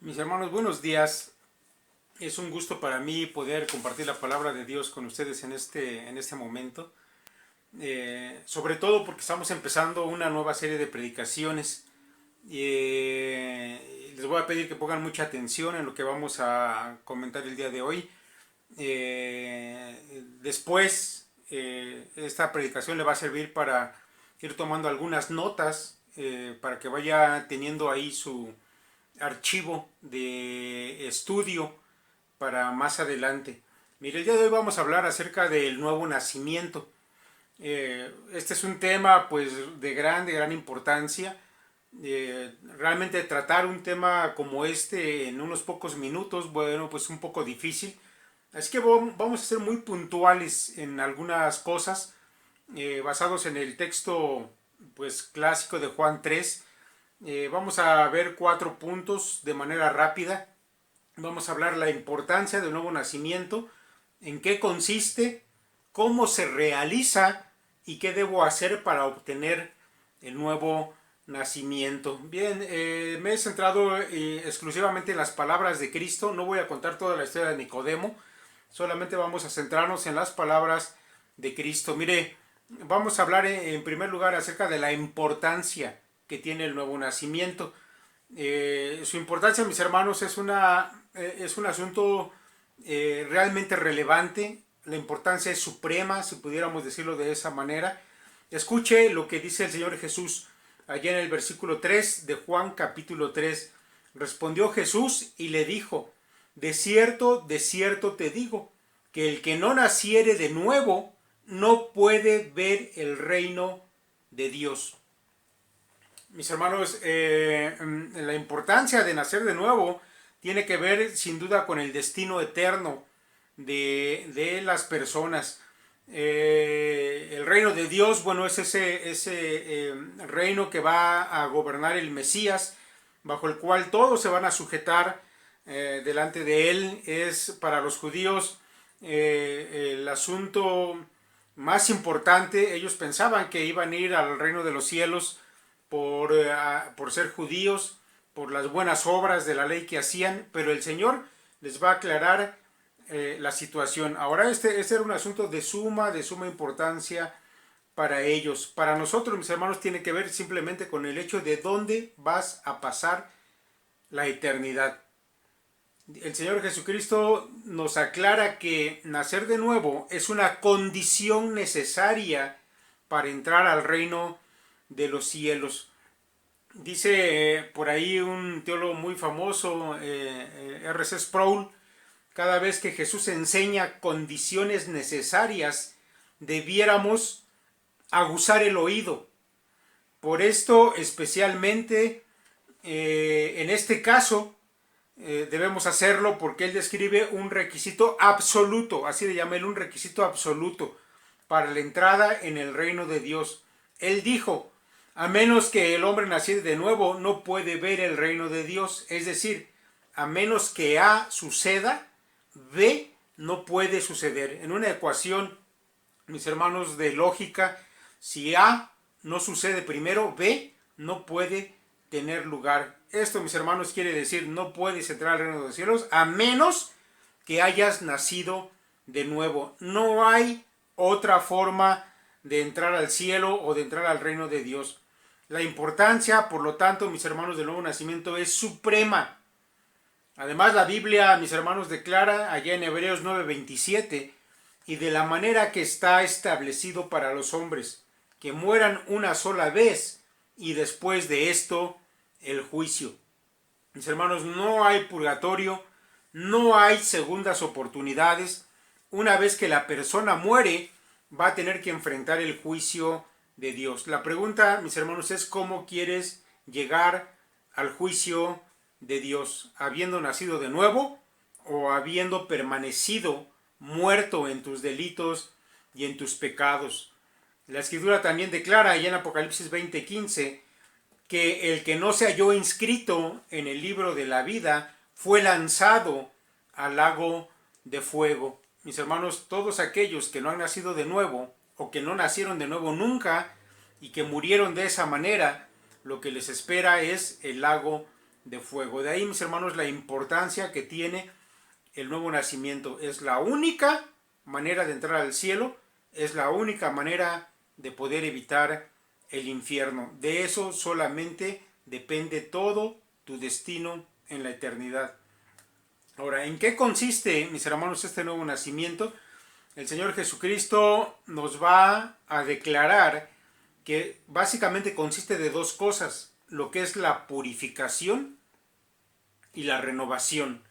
Mis hermanos, buenos días. Es un gusto para mí poder compartir la palabra de Dios con ustedes en este momento. Sobre todo porque estamos empezando una nueva serie de predicaciones. Les voy a pedir que pongan mucha atención en lo que vamos a comentar el día de hoy. Después, esta predicación le va a servir para ir tomando algunas notas, para que vaya teniendo ahí su archivo de estudio para más adelante. Mire, el día de hoy vamos a hablar acerca del nuevo nacimiento. Este es un tema pues de gran importancia. Realmente tratar un tema como este en unos pocos minutos, bueno, pues un poco difícil. Así que vamos a ser muy puntuales en algunas cosas, basados en el texto pues clásico de Juan 3. Vamos a ver 4 puntos de manera rápida. Vamos a hablar la importancia del nuevo nacimiento, en qué consiste, cómo se realiza y qué debo hacer para obtener el nuevo nacimiento. Bien, me he centrado exclusivamente en las palabras de Cristo. No voy a contar toda la historia de Nicodemo, solamente vamos a centrarnos en las palabras de Cristo. Mire, vamos a hablar en primer lugar acerca de la importancia que tiene el nuevo nacimiento. Su importancia, mis hermanos, es un asunto realmente relevante. La importancia es suprema, si pudiéramos decirlo de esa manera. Escuche lo que dice el Señor Jesús allá en el versículo 3 de Juan capítulo 3. Respondió Jesús y le dijo: de cierto te digo, que el que no naciere de nuevo no puede ver el reino de Dios. Mis hermanos, la importancia de nacer de nuevo tiene que ver sin duda con el destino eterno de las personas. El reino de Dios, bueno, es ese reino que va a gobernar el Mesías, bajo el cual todos se van a sujetar delante de él. Es para los judíos el asunto más importante. Ellos pensaban que iban a ir al reino de los cielos por ser judíos, por las buenas obras de la ley que hacían, pero el Señor les va a aclarar la situación. Ahora este era un asunto de suma importancia para ellos. Para nosotros, mis hermanos, tiene que ver simplemente con el hecho de dónde vas a pasar la eternidad. El Señor Jesucristo nos aclara que nacer de nuevo es una condición necesaria para entrar al reino de los cielos. Dice por ahí un teólogo muy famoso, R.C. Sproul: cada vez que Jesús enseña condiciones necesarias, debiéramos aguzar el oído. Por esto, especialmente en este caso, debemos hacerlo, porque él describe un requisito absoluto, así le llama él, un requisito absoluto para la entrada en el reino de Dios. Él dijo: a menos que el hombre naciera de nuevo, no puede ver el reino de Dios. Es decir, a menos que A suceda, B no puede suceder. En una ecuación, mis hermanos, de lógica, si A no sucede primero, B no puede tener lugar. Esto, mis hermanos, quiere decir: no puedes entrar al reino de los cielos a menos que hayas nacido de nuevo. No hay otra forma de entrar al cielo o de entrar al reino de Dios. La importancia, por lo tanto, mis hermanos, del nuevo nacimiento es suprema. Además, la Biblia, mis hermanos, declara allá en Hebreos 9:27: y de la manera que está establecido para los hombres, que mueran una sola vez, y después de esto el juicio. Mis hermanos, no hay purgatorio, no hay segundas oportunidades. Una vez que la persona muere, va a tener que enfrentar el juicio de Dios. La pregunta, mis hermanos, es: ¿cómo quieres llegar al juicio de Dios? ¿Habiendo nacido de nuevo o habiendo permanecido muerto en tus delitos y en tus pecados? La Escritura también declara allá en Apocalipsis 20:15 que el que no se halló inscrito en el libro de la vida fue lanzado al lago de fuego. Mis hermanos, todos aquellos que no han nacido de nuevo, o que no nacieron de nuevo nunca y que murieron de esa manera, lo que les espera es el lago de fuego. De ahí, mis hermanos, la importancia que tiene el nuevo nacimiento. Es la única manera de entrar al cielo, es la única manera de poder evitar el infierno. De eso solamente depende todo tu destino en la eternidad. Ahora, ¿en qué consiste, mis hermanos, este nuevo nacimiento? El Señor Jesucristo nos va a declarar que básicamente consiste de dos cosas, lo que es la purificación y la renovación.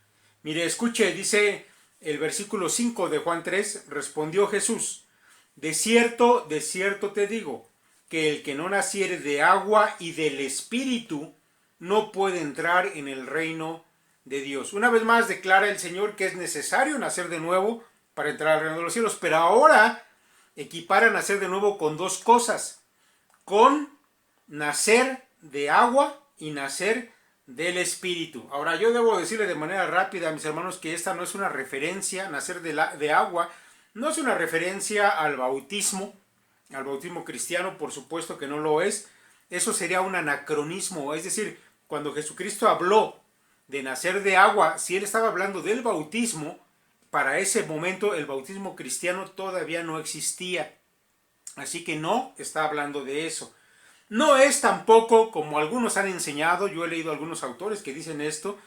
Mire, escuche, dice el versículo 5 de Juan 3, respondió Jesús, de cierto te digo, que el que no naciere de agua y del Espíritu no puede entrar en el reino de Dios. Una vez más declara el Señor que es necesario nacer de nuevo para entrar al reino de los cielos, pero ahora equipara nacer de nuevo con dos cosas, con nacer de agua y nacer del Espíritu. Ahora yo debo decirle de manera rápida a mis hermanos que esta no es una referencia, nacer de agua, no es una referencia al bautismo cristiano, por supuesto que no lo es. Eso sería un anacronismo, es decir, cuando Jesucristo habló de nacer de agua, si él estaba hablando del bautismo, para ese momento el bautismo cristiano todavía no existía. Así que no está hablando de eso. No es tampoco, como algunos han enseñado, yo he leído algunos autores que dicen esto,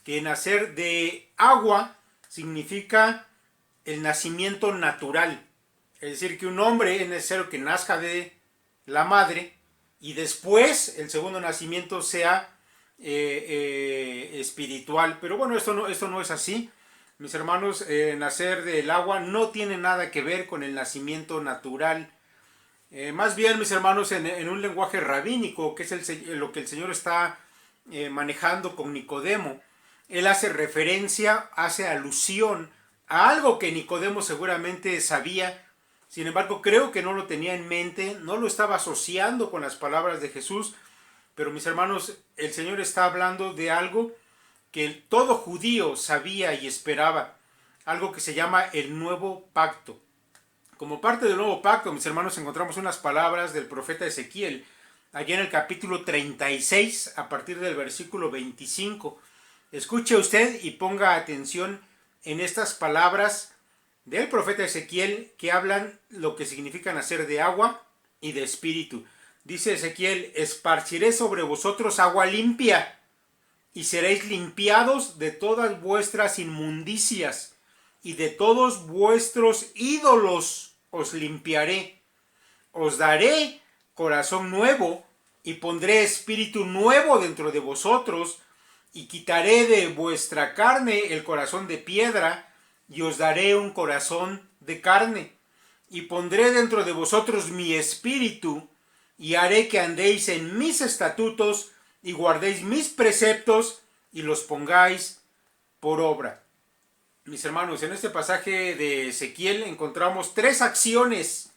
que nacer de agua significa el nacimiento natural. Es decir, que un hombre es necesario que nazca de la madre y después el segundo nacimiento sea espiritual. Pero bueno, esto no es así. Mis hermanos, nacer del agua no tiene nada que ver con el nacimiento natural. Más bien, mis hermanos, en un lenguaje rabínico, que es lo que el Señor está manejando con Nicodemo, él hace referencia, hace alusión a algo que Nicodemo seguramente sabía. Sin embargo, creo que no lo tenía en mente, no lo estaba asociando con las palabras de Jesús, pero mis hermanos, el Señor está hablando de algo que todo judío sabía y esperaba, algo que se llama el nuevo pacto. Como parte del nuevo pacto, mis hermanos, encontramos unas palabras del profeta Ezequiel, allí en el capítulo 36, a partir del versículo 25. Escuche usted y ponga atención en estas palabras del profeta Ezequiel que hablan lo que significa nacer de agua y de espíritu. Dice Ezequiel, esparciré sobre vosotros agua limpia y seréis limpiados de todas vuestras inmundicias y de todos vuestros ídolos os limpiaré. Os daré corazón nuevo y pondré espíritu nuevo dentro de vosotros y quitaré de vuestra carne el corazón de piedra y os daré un corazón de carne, y pondré dentro de vosotros mi espíritu, y haré que andéis en mis estatutos, y guardéis mis preceptos, y los pongáis por obra. Mis hermanos, en este pasaje de Ezequiel encontramos tres acciones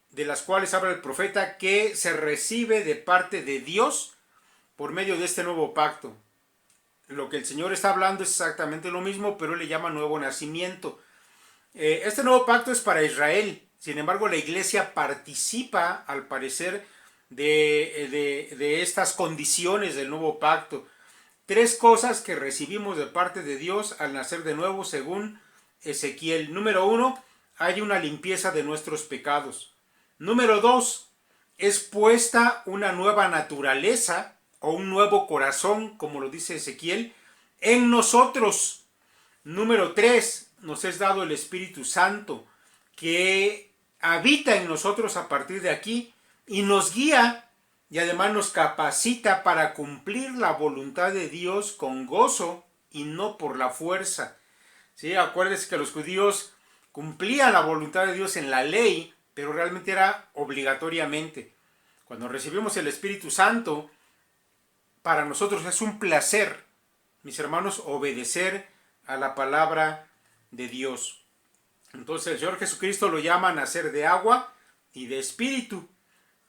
de las cuales habla el profeta que se recibe de parte de Dios por medio de este nuevo pacto. Lo que el Señor está hablando es exactamente lo mismo, pero él le llama nuevo nacimiento. Este nuevo pacto es para Israel. Sin embargo, la iglesia participa, al parecer, de estas condiciones del nuevo pacto. Tres cosas que recibimos de parte de Dios al nacer de nuevo, según Ezequiel. Número 1, hay una limpieza de nuestros pecados. Número 2, es puesta una nueva naturaleza o un nuevo corazón, como lo dice Ezequiel, en nosotros. Número 3, nos es dado el Espíritu Santo, que habita en nosotros a partir de aquí y nos guía y además nos capacita para cumplir la voluntad de Dios con gozo y no por la fuerza. ¿Sí? Acuérdense que los judíos cumplían la voluntad de Dios en la ley, pero realmente era obligatoriamente. Cuando recibimos el Espíritu Santo, para nosotros es un placer, mis hermanos, obedecer a la palabra de Dios. Entonces el Señor Jesucristo lo llama nacer de agua y de espíritu.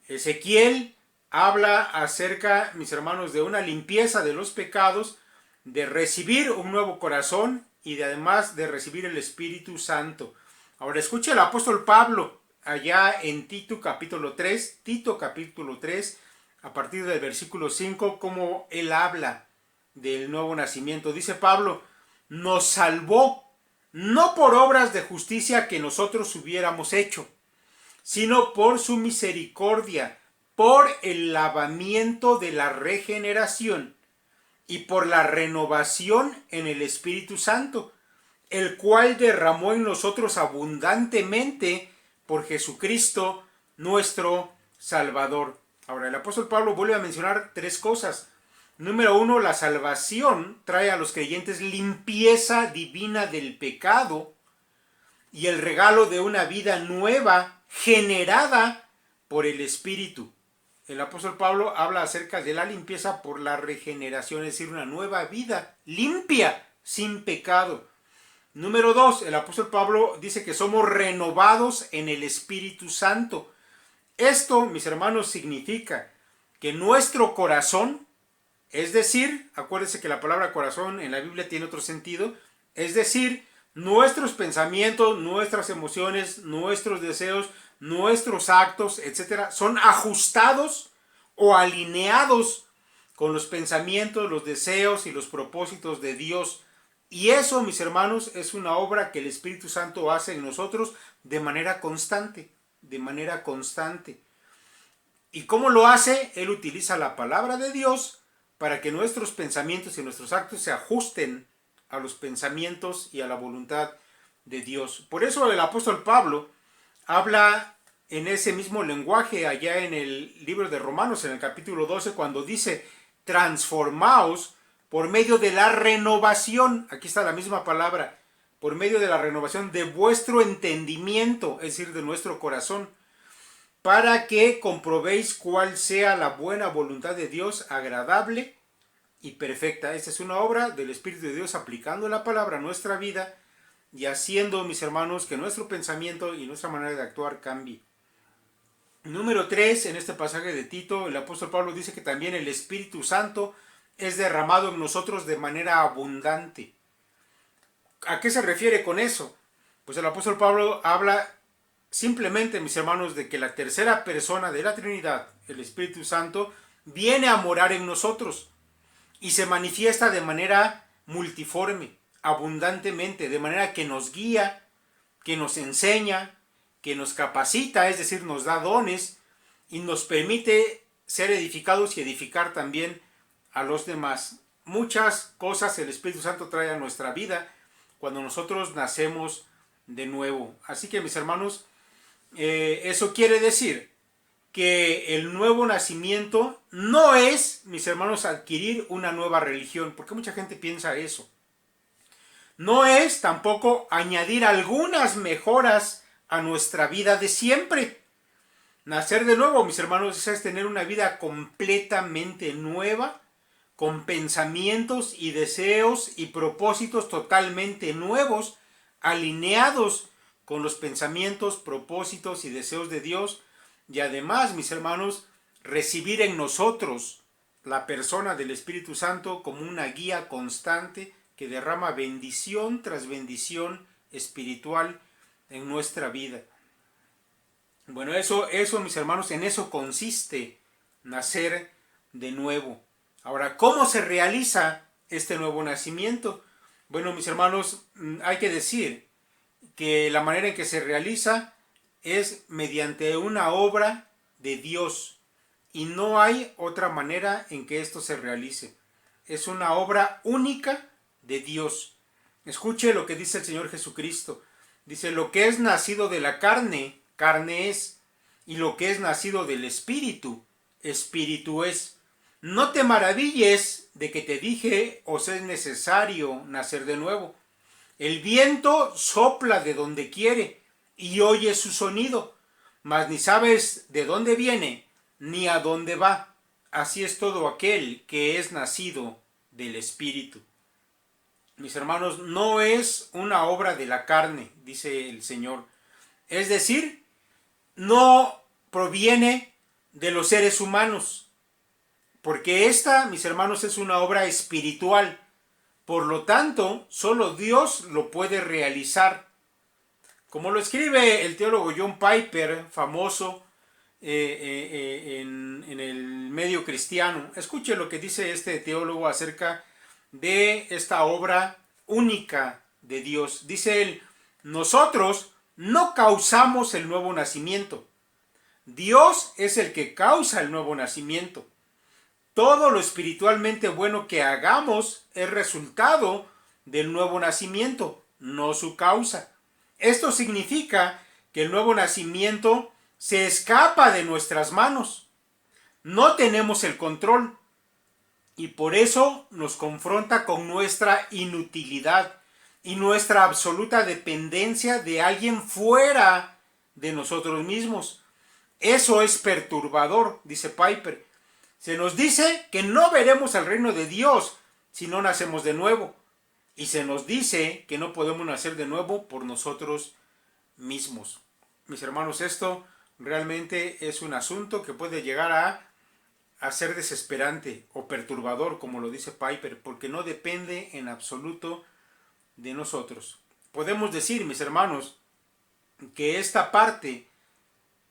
Ezequiel habla acerca, mis hermanos, de una limpieza de los pecados, de recibir un nuevo corazón y además de recibir el Espíritu Santo. Ahora escuche el apóstol Pablo allá en Tito capítulo 3, a partir del versículo 5, cómo él habla del nuevo nacimiento. Dice Pablo, nos salvó no por obras de justicia que nosotros hubiéramos hecho, sino por su misericordia, por el lavamiento de la regeneración y por la renovación en el Espíritu Santo, el cual derramó en nosotros abundantemente por Jesucristo nuestro Salvador. Ahora, el apóstol Pablo vuelve a mencionar tres cosas. Número uno, la salvación trae a los creyentes limpieza divina del pecado y el regalo de una vida nueva generada por el Espíritu. El apóstol Pablo habla acerca de la limpieza por la regeneración, es decir, una nueva vida limpia, sin pecado. Número dos, el apóstol Pablo dice que somos renovados en el Espíritu Santo. Esto, mis hermanos, significa que nuestro corazón, es decir, acuérdense que la palabra corazón en la Biblia tiene otro sentido, es decir, nuestros pensamientos, nuestras emociones, nuestros deseos, nuestros actos, etcétera, son ajustados o alineados con los pensamientos, los deseos y los propósitos de Dios. Y eso, mis hermanos, es una obra que el Espíritu Santo hace en nosotros de manera constante, de manera constante. ¿Y cómo lo hace? Él utiliza la palabra de Dios para que nuestros pensamientos y nuestros actos se ajusten a los pensamientos y a la voluntad de Dios. Por eso el apóstol Pablo habla en ese mismo lenguaje allá en el libro de Romanos, en el capítulo 12, cuando dice, transformaos por medio de la renovación, aquí está la misma palabra, por medio de la renovación de vuestro entendimiento, es decir, de nuestro corazón, para que comprobéis cuál sea la buena voluntad de Dios, agradable y perfecta. Esta es una obra del Espíritu de Dios aplicando la palabra a nuestra vida y haciendo, mis hermanos, que nuestro pensamiento y nuestra manera de actuar cambie. Número 3, en este pasaje de Tito, el apóstol Pablo dice que también el Espíritu Santo es derramado en nosotros de manera abundante. ¿A qué se refiere con eso? Pues el apóstol Pablo habla simplemente, mis hermanos, de que la tercera persona de la Trinidad, el Espíritu Santo, viene a morar en nosotros y se manifiesta de manera multiforme, abundantemente, de manera que nos guía, que nos enseña, que nos capacita, es decir, nos da dones y nos permite ser edificados y edificar también a los demás. Muchas cosas el Espíritu Santo trae a nuestra vida cuando nosotros nacemos de nuevo. Así que, mis hermanos, eso quiere decir que el nuevo nacimiento no es, mis hermanos, adquirir una nueva religión, porque mucha gente piensa eso. No es tampoco añadir algunas mejoras a nuestra vida de siempre. Nacer de nuevo, mis hermanos, es tener una vida completamente nueva, con pensamientos y deseos y propósitos totalmente nuevos, alineados con los pensamientos, propósitos y deseos de Dios. Y además, mis hermanos, recibir en nosotros la persona del Espíritu Santo como una guía constante que derrama bendición tras bendición espiritual en nuestra vida. Bueno, eso, mis hermanos, en eso consiste nacer de nuevo. Ahora, ¿cómo se realiza este nuevo nacimiento? Bueno, mis hermanos, hay que decir que la manera en que se realiza es mediante una obra de Dios y no hay otra manera en que esto se realice. Es una obra única de Dios. Escuche lo que dice el Señor Jesucristo. Dice, lo que es nacido de la carne, carne es, y lo que es nacido del Espíritu, Espíritu es. No te maravilles de que te dije, os es necesario nacer de nuevo. El viento sopla de donde quiere y oyes su sonido, mas ni sabes de dónde viene ni a dónde va. Así es todo aquel que es nacido del Espíritu. Mis hermanos, no es una obra de la carne, dice el Señor. Es decir, no proviene de los seres humanos, porque esta, mis hermanos, es una obra espiritual. Por lo tanto, solo Dios lo puede realizar. Como lo escribe el teólogo John Piper, famoso en el medio cristiano. Escuche lo que dice este teólogo acerca de esta obra única de Dios. Dice él, nosotros no causamos el nuevo nacimiento. Dios es el que causa el nuevo nacimiento. Todo lo espiritualmente bueno que hagamos es resultado del nuevo nacimiento, no su causa. Esto significa que el nuevo nacimiento se escapa de nuestras manos. No tenemos el control y por eso nos confronta con nuestra inutilidad y nuestra absoluta dependencia de alguien fuera de nosotros mismos. Eso es perturbador, dice Piper. Se nos dice que no veremos el reino de Dios si no nacemos de nuevo. Y se nos dice que no podemos nacer de nuevo por nosotros mismos. Mis hermanos, esto realmente es un asunto que puede llegar a ser desesperante o perturbador, como lo dice Piper, porque no depende en absoluto de nosotros. Podemos decir, mis hermanos, que esta parte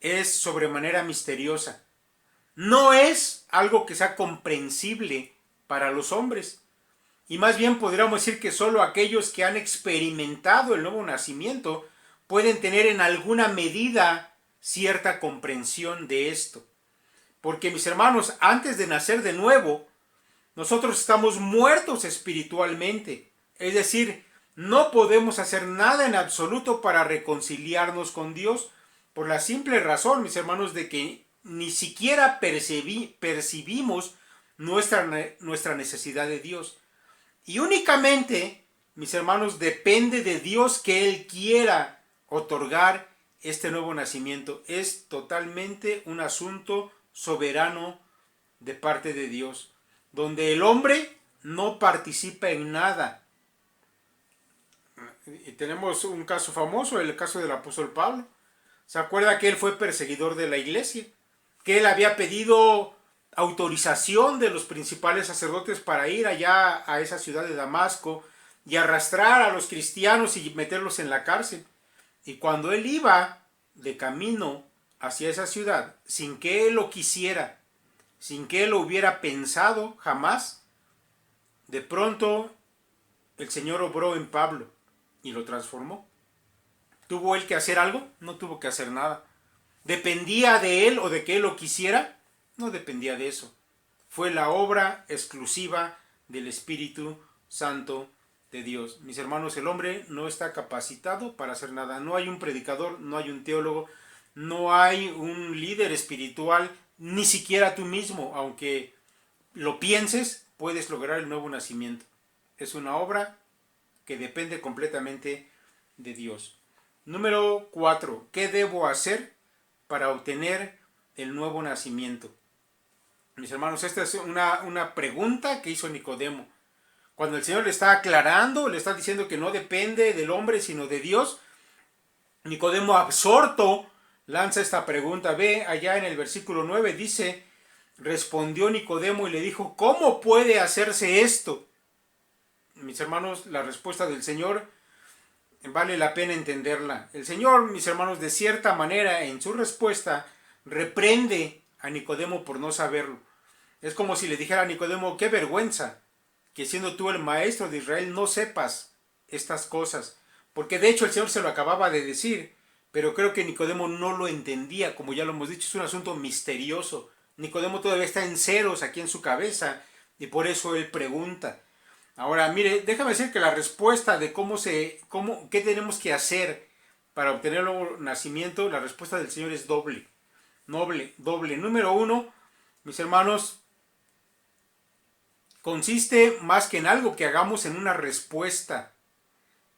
es sobremanera misteriosa. No es algo que sea comprensible para los hombres. Y más bien podríamos decir que solo aquellos que han experimentado el nuevo nacimiento pueden tener en alguna medida cierta comprensión de esto. Porque mis hermanos, antes de nacer de nuevo, nosotros estamos muertos espiritualmente. Es decir, no podemos hacer nada en absoluto para reconciliarnos con Dios por la simple razón, mis hermanos, de que ni siquiera percibimos nuestra necesidad de Dios. Y únicamente, mis hermanos, depende de Dios que Él quiera otorgar este nuevo nacimiento. Es totalmente un asunto soberano de parte de Dios, donde el hombre no participa en nada. Y tenemos un caso famoso, el caso del apóstol Pablo. ¿Se acuerda que él fue perseguidor de la iglesia? Que él había pedido autorización de los principales sacerdotes para ir allá a esa ciudad de Damasco y arrastrar a los cristianos y meterlos en la cárcel. Y cuando él iba de camino hacia esa ciudad, sin que él lo quisiera, sin que él lo hubiera pensado jamás, de pronto el Señor obró en Pablo y lo transformó. ¿Tuvo él que hacer algo? No tuvo que hacer nada. ¿Dependía de él o de que él lo quisiera? No dependía de eso. Fue la obra exclusiva del Espíritu Santo de Dios. Mis hermanos, el hombre no está capacitado para hacer nada. No hay un predicador, no hay un teólogo, no hay un líder espiritual, ni siquiera tú mismo, aunque lo pienses, puedes lograr el nuevo nacimiento. Es una obra que depende completamente de Dios. Número 4. ¿Qué debo hacer para obtener el nuevo nacimiento? Mis hermanos, esta es una pregunta que hizo Nicodemo. Cuando el Señor le está aclarando, le está diciendo que no depende del hombre, sino de Dios, Nicodemo absorto lanza esta pregunta. Ve allá en el versículo 9, dice, respondió Nicodemo y le dijo, ¿cómo puede hacerse esto? Mis hermanos, la respuesta del Señor vale la pena entenderla. El Señor, mis hermanos, de cierta manera, en su respuesta, reprende a Nicodemo por no saberlo. Es como si le dijera a Nicodemo, qué vergüenza que siendo tú el maestro de Israel no sepas estas cosas. Porque de hecho el Señor se lo acababa de decir, pero creo que Nicodemo no lo entendía, como ya lo hemos dicho, es un asunto misterioso. Nicodemo todavía está en ceros aquí en su cabeza y por eso él pregunta. Ahora, mire, déjame decir que la respuesta de qué tenemos que hacer para obtener el nuevo nacimiento, la respuesta del Señor es doble. Doble. Número 1, mis hermanos, consiste más que en algo que hagamos en una respuesta.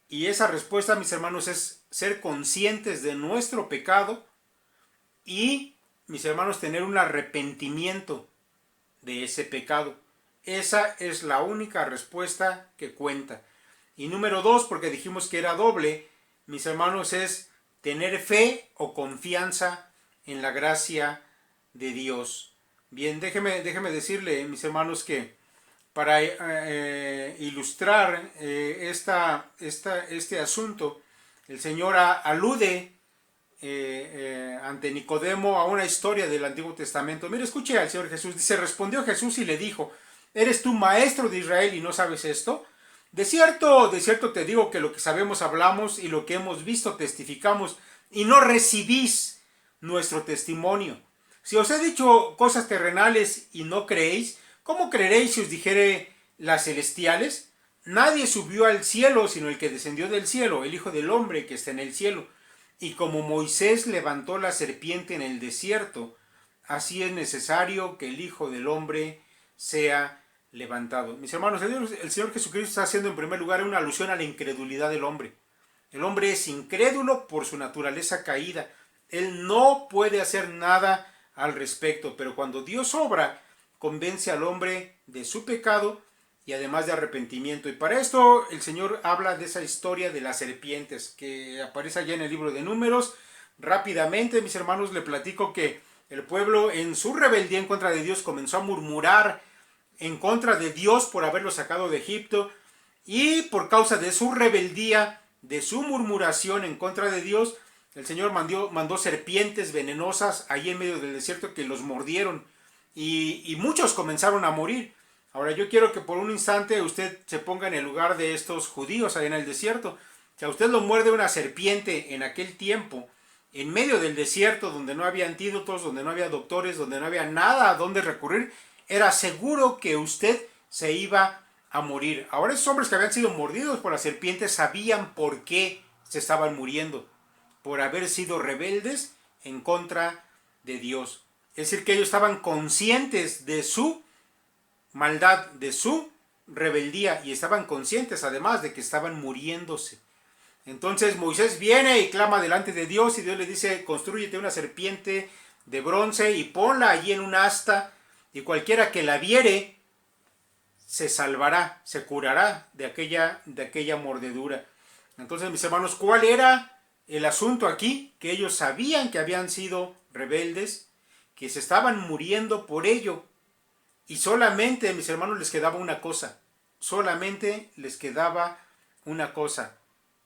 Y esa respuesta, mis hermanos, es ser conscientes de nuestro pecado y, mis hermanos, tener un arrepentimiento de ese pecado. Esa es la única respuesta que cuenta. Y número 2, porque dijimos que era doble, mis hermanos, es tener fe o confianza en la gracia de Dios. Bien, déjeme decirle, mis hermanos, que para ilustrar este asunto, el Señor alude ante Nicodemo a una historia del Antiguo Testamento. Mire, escuche al Señor Jesús. Dice, respondió Jesús y le dijo, ¿Eres tú maestro de Israel y no sabes esto? De cierto te digo que lo que sabemos hablamos y lo que hemos visto testificamos y no recibís nuestro testimonio. Si os he dicho cosas terrenales y no creéis, ¿cómo creeréis si os dijere las celestiales? Nadie subió al cielo sino el que descendió del cielo, el Hijo del Hombre que está en el cielo. Y como Moisés levantó la serpiente en el desierto, así es necesario que el Hijo del Hombre sea levantado. Mis hermanos, el Señor Jesucristo está haciendo en primer lugar una alusión a la incredulidad del hombre. El hombre es incrédulo por su naturaleza caída. Él no puede hacer nada al respecto, pero cuando Dios obra, convence al hombre de su pecado y además de arrepentimiento. Y para esto el Señor habla de esa historia de las serpientes que aparece allá en el libro de Números. Rápidamente, mis hermanos, le platico que el pueblo en su rebeldía en contra de Dios comenzó a murmurar en contra de Dios por haberlo sacado de Egipto, y por causa de su rebeldía, de su murmuración en contra de Dios, el Señor mandó serpientes venenosas ahí en medio del desierto que los mordieron y muchos comenzaron a morir. Ahora yo quiero que por un instante usted se ponga en el lugar de estos judíos ahí en el desierto. Si a usted lo muerde una serpiente en aquel tiempo, en medio del desierto, donde no había antídotos, donde no había doctores, donde no había nada a donde recurrir, era seguro que usted se iba a morir. Ahora esos hombres que habían sido mordidos por las serpientes sabían por qué se estaban muriendo, por haber sido rebeldes en contra de Dios. Es decir, que ellos estaban conscientes de su maldad, de su rebeldía, y estaban conscientes además de que estaban muriéndose. Entonces Moisés viene y clama delante de Dios y Dios le dice: constrúyete una serpiente de bronce y ponla allí en un asta, y cualquiera que la viere se salvará, se curará de aquella mordedura. Entonces, mis hermanos, ¿cuál era el asunto aquí? Que ellos sabían que habían sido rebeldes, que se estaban muriendo por ello, y solamente, mis hermanos, les quedaba una cosa, solamente les quedaba una cosa: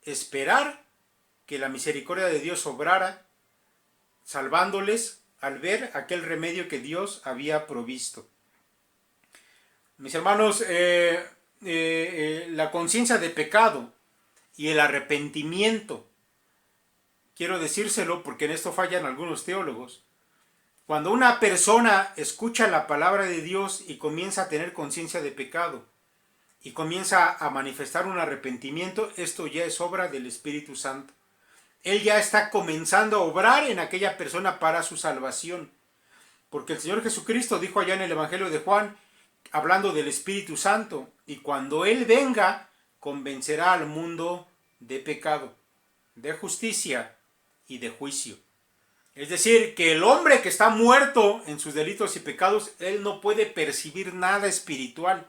esperar que la misericordia de Dios obrara, salvándoles al ver aquel remedio que Dios había provisto. Mis hermanos, la conciencia de pecado y el arrepentimiento, quiero decírselo porque en esto fallan algunos teólogos. Cuando una persona escucha la palabra de Dios y comienza a tener conciencia de pecado y comienza a manifestar un arrepentimiento, esto ya es obra del Espíritu Santo. Él ya está comenzando a obrar en aquella persona para su salvación. Porque el Señor Jesucristo dijo allá en el Evangelio de Juan, hablando del Espíritu Santo: y cuando Él venga, convencerá al mundo de pecado, de justicia y de juicio. Es decir, que el hombre que está muerto en sus delitos y pecados, él no puede percibir nada espiritual.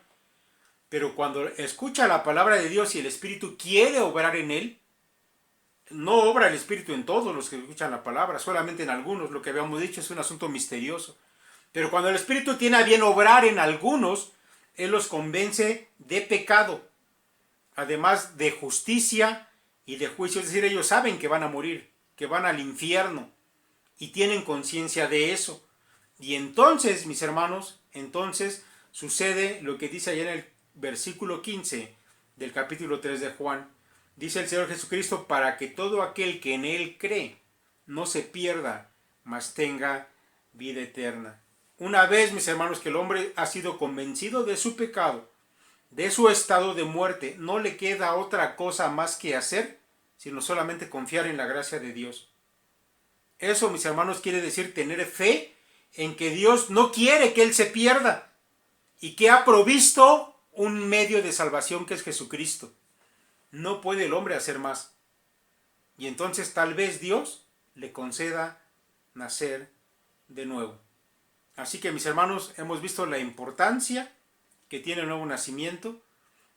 Pero cuando escucha la palabra de Dios y el Espíritu quiere obrar en él, no obra el Espíritu en todos los que escuchan la palabra, solamente en algunos. Lo que habíamos dicho es un asunto misterioso. Pero cuando el Espíritu tiene a bien obrar en algunos, Él los convence de pecado, además de justicia y de juicio. Es decir, ellos saben que van a morir, que van al infierno, y tienen conciencia de eso. Y entonces, mis hermanos, entonces sucede lo que dice allá en el versículo 15 del capítulo 3 de Juan. Dice el Señor Jesucristo: para que todo aquel que en Él cree no se pierda, mas tenga vida eterna. Una vez, mis hermanos, que el hombre ha sido convencido de su pecado, de su estado de muerte, no le queda otra cosa más que hacer, sino solamente confiar en la gracia de Dios. Eso, mis hermanos, quiere decir tener fe en que Dios no quiere que él se pierda y que ha provisto un medio de salvación que es Jesucristo. No puede el hombre hacer más. Y entonces tal vez Dios le conceda nacer de nuevo. Así que, mis hermanos, hemos visto la importancia que tiene el nuevo nacimiento.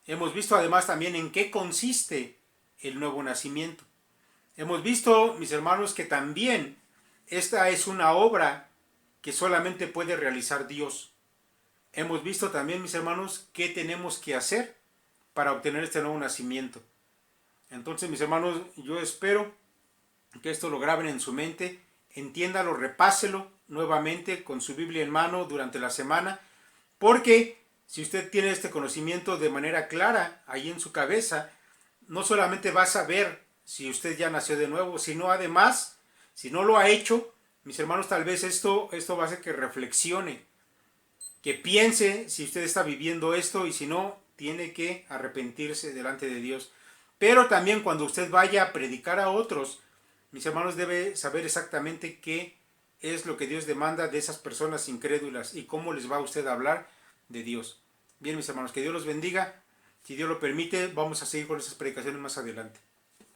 Hemos visto además también en qué consiste el nuevo nacimiento. Hemos visto, mis hermanos, que también esta es una obra que solamente puede realizar Dios. Hemos visto también, mis hermanos, qué tenemos que hacer para obtener este nuevo nacimiento. Entonces, mis hermanos, yo espero que esto lo graben en su mente, entiéndalo, repáselo nuevamente con su Biblia en mano durante la semana, porque Si usted tiene este conocimiento de manera clara ahí en su cabeza, no solamente va a saber si usted ya nació de nuevo, sino además, si no lo ha hecho, mis hermanos, tal vez esto va a hacer que reflexione, que piense si usted está viviendo esto y si no, tiene que arrepentirse delante de Dios. Pero también cuando usted vaya a predicar a otros, mis hermanos, debe saber exactamente qué es lo que Dios demanda de esas personas incrédulas y cómo les va a usted a hablar de Dios. Bien, mis hermanos, que Dios los bendiga. Si Dios lo permite, vamos a seguir con esas predicaciones más adelante.